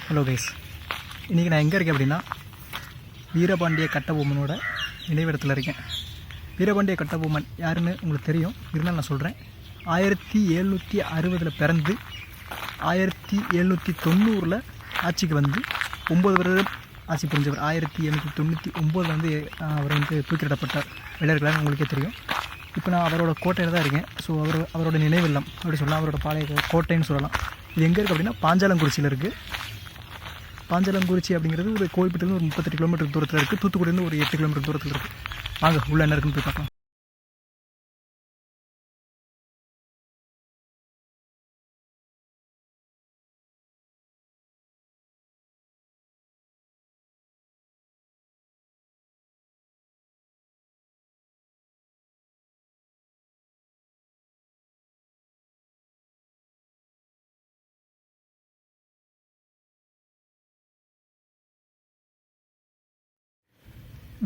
Hello guys, இன்றைக்கி நான் எங்கே இருக்கேன் அப்படின்னா வீரபாண்டிய கட்டபொம்மனோட நினைவிடத்தில் இருக்கேன். வீரபாண்டிய கட்டபொம்மன் யாருன்னு உங்களுக்கு தெரியும், இருந்தாலும் நான் சொல்கிறேன். 1760 பிறந்து 1790 ஆட்சிக்கு வந்து 9 வருடம் ஆட்சி புரிஞ்சவர். 1799 வந்து அவர் வந்து தூக்கிலிடப்பட்டார் வெள்ளையர்களால், உங்களுக்கே தெரியும். இப்போ நான் அவரோட கோட்டையில் தான் இருக்கேன். ஸோ அவரோட நினைவில்லம் அப்படி சொல்லலாம், அவரோட பாளைய கோட்டைன்னு சொல்லலாம். இது எங்கே இருக்குது அப்படின்னா பாஞ்சாலங்குறிச்சியில் இருக்குது. பாஞ்சாலங்குறிச்சி அப்படிங்கிறது ஒரு கோவில்பட்டிலேருந்து ஒரு 38 கிலோமீட்டர் தூரத்தில் இருக்குது. தூத்துக்குடியிலேருந்து ஒரு 8 கிலோமீட்டர் தூரத்தில் இருக்குது. வாங்க உள்ள என்ன இருக்குன்னு போய் பார்க்கலாம்.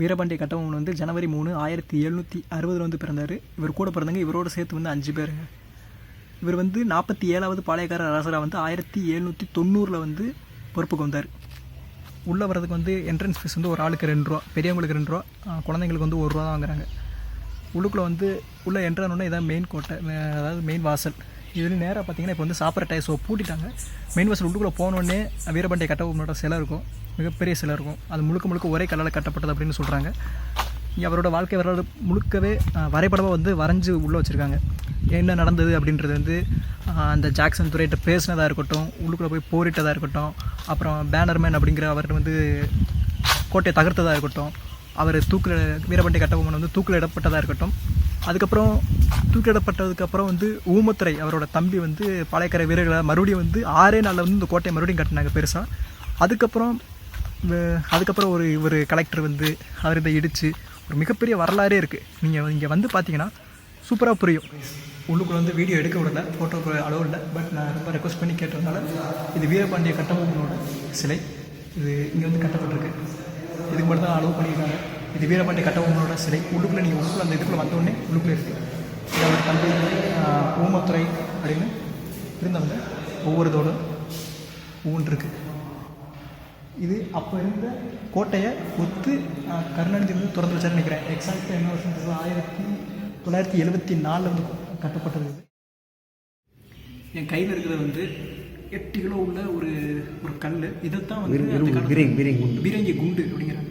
வீரபாண்டிய கட்டபொம்மன் வந்து ஜனவரி 3, 1760 வந்து பிறந்தார். இவர் கூட பிறந்தவங்க இவரோட சேர்த்து வந்து 5 பேர். இவர் வந்து 47வது பாளையக்கார அரசராக வந்து 1790 வந்து பொறுப்புக்கு வந்தார். உள்ளே வர்றதுக்கு வந்து என்ட்ரன்ஸ் ஃபீஸ் வந்து ஒரு ஆளுக்கு 2 ரூபா, பெரியவங்களுக்கு 2 ரூபா, குழந்தைங்களுக்கு வந்து 1 ரூபா தான் வாங்குறாங்க. உள்ளுக்குள்ளே வந்து உள்ளே என்ட்ரானோடனே இதான் மெயின் கோட்டை, அதாவது மெயின் வாசல். இதில் நேராக பார்த்தீங்கன்னா இப்போ வந்து சாப்பிட்ற டைம், ஸோ பூட்டிட்டாங்க. மெயின் வாசல் உள்ளுக்குள்ளே போனோடனே வீரபாண்டிய கட்டபொம்மனோட சிலை இருக்கும், மிகப்பெரிய சிலை இருக்கும். அது முழுக்க ஒரே கல்லால் கட்டப்பட்டது அப்படின்னு சொல்கிறாங்க. இங்கே அவரோட வாழ்க்கை வரலாறு முழுக்கவே வரைபடமாக வந்து வரைஞ்சி உள்ளே வச்சுருக்காங்க. என்ன நடந்தது அப்படின்றது வந்து அந்த ஜாக்சன் துரையிட்ட பேசினதாக இருக்கட்டும், உள்ளுக்குள்ளே போய் போரிட்டதாக இருக்கட்டும், அப்புறம் பேனர்மேன் அப்படிங்கிற அவர் வந்து கோட்டையை தகர்த்ததாக இருக்கட்டும், அவர் வீரபாண்டிய கட்டபொம்மன் வந்து தூக்கிலிடப்பட்டதாக இருக்கட்டும். அதுக்கப்புறம் தூக்கிலிடப்பட்டதுக்கப்புறம் வந்து ஊமத்துரை அவரோட தம்பி வந்து பாளையக்கார வீரர்களை மறுபடியும் வந்து 6 நாளில் வந்து இந்த கோட்டையை மறுபடியும் கட்டினாங்க பெருசாக. அதுக்கப்புறம் ஒரு கலெக்டர் வந்து அவர் இதை இடித்து ஒரு மிகப்பெரிய வரலாறே இருக்குது. நீங்கள் இங்கே வந்து பார்த்தீங்கன்னா சூப்பராக புரியும். உள்ளுக்குள்ள வந்து வீடியோ எடுக்க விடல, ஃபோட்டோக்கு அளவு இல்லை. பட் நான் ரொம்ப ரெக்வஸ்ட் பண்ணி கேட்டதுனால இது வீரபாண்டிய கட்டபொம்மனோட சிலை. இது இங்கே வந்து கட்டப்பட்டிருக்கு. இதுக்கு மட்டும் தான் அளவு பண்ணியிருக்காங்க. இது வீரபாண்டிய கட்டபொம்மனோட சிலை. உள்ளுக்குள்ளே நீங்கள் அந்த இதுக்குள்ளே வந்தோடனே உள்ளுக்குள்ளே இருக்குது. இது அவர் தம்பி ஊமத்துரை அப்படின்னு இருந்தவங்க ஒவ்வொருத்தோடும் ஒவ்வொன்று இருக்குது. இது அப்போ இருந்த கோட்டையை ஒத்து கருணாநிதி வந்து திறந்து வச்சாரு நினைக்கிறேன். எக்ஸாக்டாக என்ன வருஷம் 1974 வந்து கட்டப்பட்டது. என் கையில் இருக்கிறது வந்து 8 கிலோ உள்ள ஒரு கல். இதைத்தான் வந்து பீரங்கி குண்டு அப்படிங்கிறாங்க.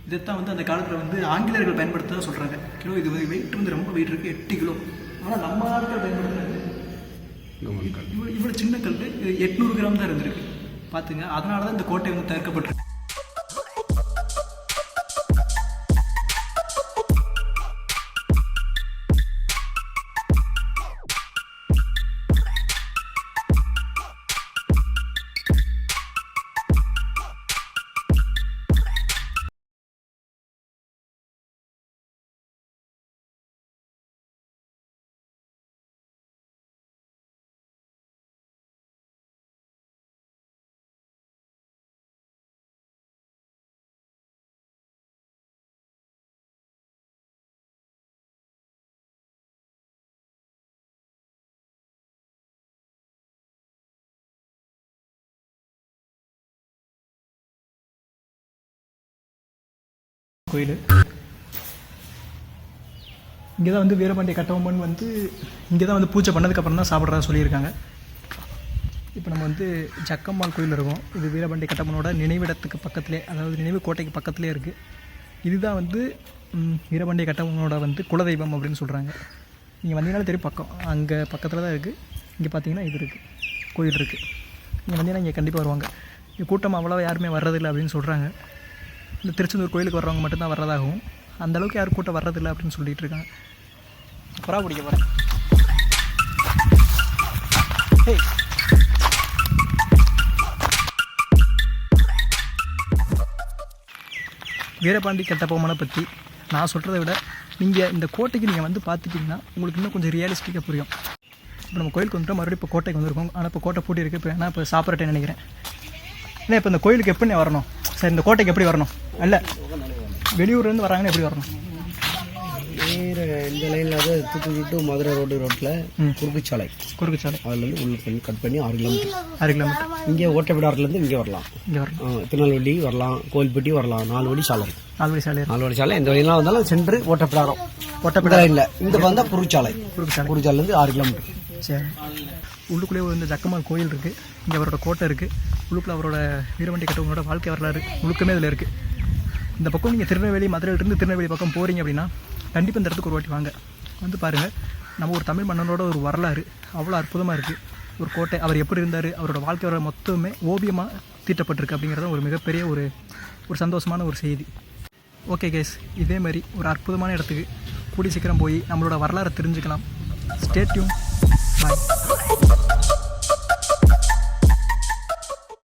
இதைத்தான் வந்து அந்த காலத்தில் வந்து ஆங்கிலேயர்கள் பயன்படுத்த சொல்கிறாங்க. கிலோ இது வெயிட் வந்து ரொம்ப வெயிட் இருக்குது, 8 கிலோ. ஆனால் நம்ம ஆட்கள் பயன்படுத்துறது இவ்வளோ சின்ன கல் 800 கிராம் தான் இருந்திருக்கு. பார்த்துங்க, அதனால தான் இந்த கோட்டை வந்து தயாரிக்கப்பட்டிருக்கு. கோயில் இங்கே தான் வந்து வீரபாண்டிய கட்டபொம்மன் வந்து இங்கே தான் வந்து பூஜை பண்ணதுக்கப்புறம் தான் சாப்பிட்றதா சொல்லியிருக்காங்க. இப்போ நம்ம வந்து ஜக்கம்மாள் கோயில் இருக்கோம். இது வீரபாண்டிய கட்டபொம்மனோட நினைவிடத்துக்கு பக்கத்துலேயே, அதாவது நினைவு கோட்டைக்கு பக்கத்துலேயே இருக்குது. இதுதான் வந்து வீரபாண்டிய கட்டபொம்மனோட வந்து குலதெய்வம் அப்படின்னு சொல்கிறாங்க. நீங்கள் வந்தீங்கன்னாலும் தெரியும், பக்கம் அங்கே பக்கத்தில் தான் இருக்குது. இங்கே பார்த்தீங்கன்னா இது இருக்குது, கோயில் இருக்குது. நீங்கள் வந்தீங்கன்னா இங்கே கண்டிப்பாக வருவாங்க. இங்கே கூட்டம் அவ்வளோவா யாருமே வர்றதில்லை அப்படின்னு சொல்கிறாங்க. இந்த திருச்செந்தூர் கோயிலுக்கு வர்றவங்க மட்டும்தான் வர்றதாகவும், அந்தளவுக்கு யாரும் கூட்டம் வர்றதில்லை அப்படின்னு சொல்லிட்டு இருக்காங்க. புறா பிடிக்க போகிறேன். வீரபாண்டி கட்டபொம்மனை பற்றி நான் சொல்கிறத விட நீங்கள் இந்த கோட்டைக்கு நீங்கள் வந்து பார்த்துட்டிங்கன்னா உங்களுக்கு இன்னும் கொஞ்சம் ரியலிஸ்டிக்காக புரியும். இப்போ நம்ம கோயிலுக்கு வந்துட்டோம், மறுபடியும் இப்போ கோட்டைக்கு வந்திருக்கோம். ஆனால் இப்போ கோட்டை பூட்டி இருக்குது. இப்போ சாப்பிட்றேன்னு நினைக்கிறேன். ஏன்னா இப்போ இந்த கோயிலுக்கு எப்படி வரணும், சரி இந்த கோட்டைக்கு எப்படி வரணும், இல்லை வெளியூர்லேருந்து வராங்கன்னு எப்படி வரணும்? நேர இந்த லைனில் வந்து தூத்துக்குடி டு மதுரை ரோட்டில் குறுக்குச்சாலை அதுலேருந்து உள்ள பண்ணி கட் பண்ணி 6 கிலோமீட்டர். இங்கே ஓட்டப்பிடாரிலேருந்து இங்கே வரலாம். திருநெல்வேலி வரலாம், கோயில்பட்டி வரலாம். 4 வழி சாலை. 4 வழி சாலை. இந்த வழியெல்லாம் வந்தாலும் சென்று ஓட்டப்பிடாரம் லைனில் இந்த வந்தால் குறுக்குச்சாலைலேருந்து 6 கிலோமீட்டர். சரி. உள்ளுக்குள்ளே இந்த ஜக்கம்மாள் கோயில் இருக்குது. இங்கே அவரோட கோட்டை இருக்குது. உள்ளுக்குள்ள அவரோட வீரபாண்டிய கட்டபொம்மனோட வாழ்க்கை வரலாறு முழுக்கமே இதில் இருக்குது. இந்த பக்கம் நீங்கள் திருநெல்வேலி, மதுரையிலிருந்து திருநெல்வேலி பக்கம் போகிறீங்க அப்படின்னா கண்டிப்பாக இந்த இடத்துக்கு ஒரு வாட்டி வாங்க, வந்து பாருங்கள். நம்ம ஒரு தமிழ் மன்னனோட ஒரு வரலாறு அவ்வளோ அற்புதமாக இருக்குது. ஒரு கோட்டை, அவர் எப்படி இருந்தார், அவரோட வாழ்க்கை வரலாறு மொத்தமே ஓவியமாக தீட்டப்பட்டிருக்கு அப்படிங்கிறது ஒரு மிகப்பெரிய ஒரு சந்தோஷமான ஒரு செய்தி. ஓகே கைஸ், இதே மாதிரி ஒரு அற்புதமான இடத்துக்கு கூடி சீக்கிரம் போய் நம்மளோட வரலாறை தெரிஞ்சுக்கலாம். Stay tuned. பாய்.